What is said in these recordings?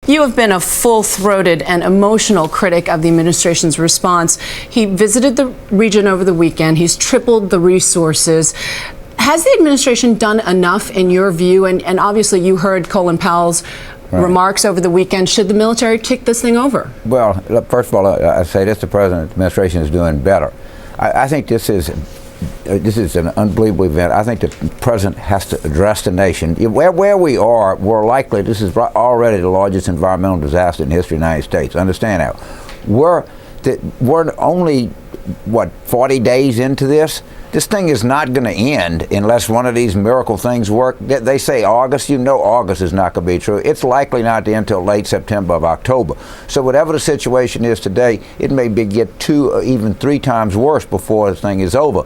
You have been a full-throated and emotional critic of the administration's response. He visited the region over the weekend. He's tripled the resources. Has the administration done enough in your view? And obviously you heard Colin Powell's remarks over the weekend. Should the military kick this thing over? Well, first of all, I say this: the president's administration is doing better. I think this is an unbelievable event. I think the president has to address the nation. Where we are, we're likely, this is already the largest environmental disaster in the history of the United States. Understand that. We're only, what, 40 days into this? This thing is not going to end unless one of these miracle things work. They say August. You know August is not going to be true. It's likely not to end until late September or October. So whatever the situation is today, it may get 2 or even 3 times worse before this thing is over.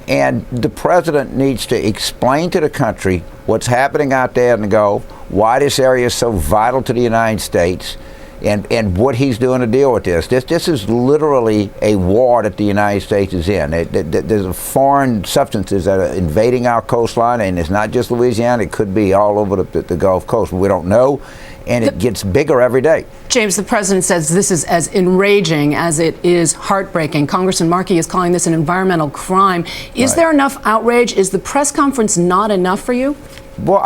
And the president needs to explain to the country what's happening out there in the Gulf, why this area is so vital to the United States, and what he's doing to deal with this. This is literally a war that the United States is in. There's foreign substances that are invading our coastline, and it's not just Louisiana. It could be all over the Gulf Coast. We don't know, and it gets bigger every day. James, the president says this is as enraging as it is heartbreaking. Congressman Markey is calling this an environmental crime. Is there enough outrage? Is the press conference not enough for you? Well,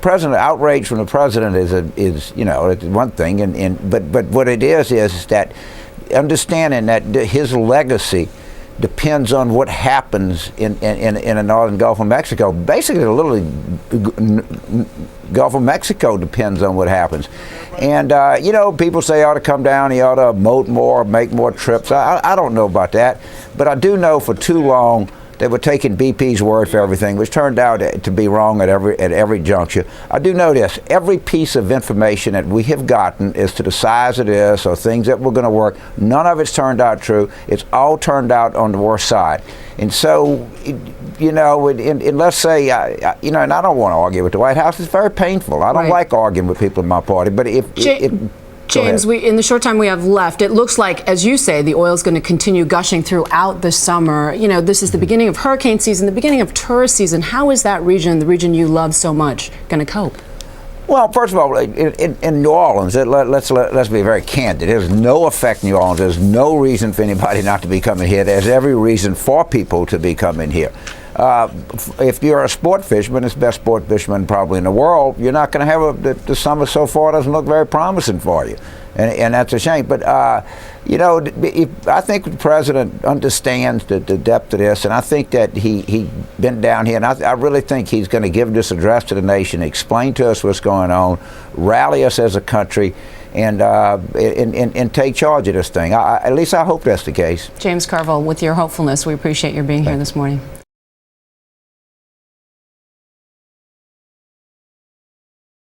president outrage from the president is one thing, but what it is that understanding that his legacy depends on what happens in the northern Gulf of Mexico. Basically, literally, Gulf of Mexico depends on what happens. And people say he ought to come down, he ought to moat more, make more trips. I don't know about that, but I do know for too long they were taking BP's word for everything, which turned out to be wrong at every juncture. I do know this: every piece of information that we have gotten as to the size of this or things that were going to work, none of it's turned out true. It's all turned out on the worst side. And so, and let's say, and I don't want to argue with the White House. It's very painful. I don't like arguing with people in my party. But James, in the short time we have left, it looks like, as you say, the oil is going to continue gushing throughout the summer. This is the beginning of hurricane season, the beginning of tourist season. How is that region, the region you love so much, going to cope? Well, first of all, in New Orleans, let's be very candid. There's no effect in New Orleans. There's no reason for anybody not to be coming here. There's every reason for people to be coming here. If you're a sport fisherman, it's the best sport fisherman probably in the world, you're not going to have the summer so far doesn't look very promising for you. And that's a shame. But, I think the president understands the depth of this, and I think that he's been down here, and I really think he's going to give this address to the nation, explain to us what's going on, rally us as a country, and take charge of this thing. At least I hope that's the case. James Carville, with your hopefulness, we appreciate your being here this morning.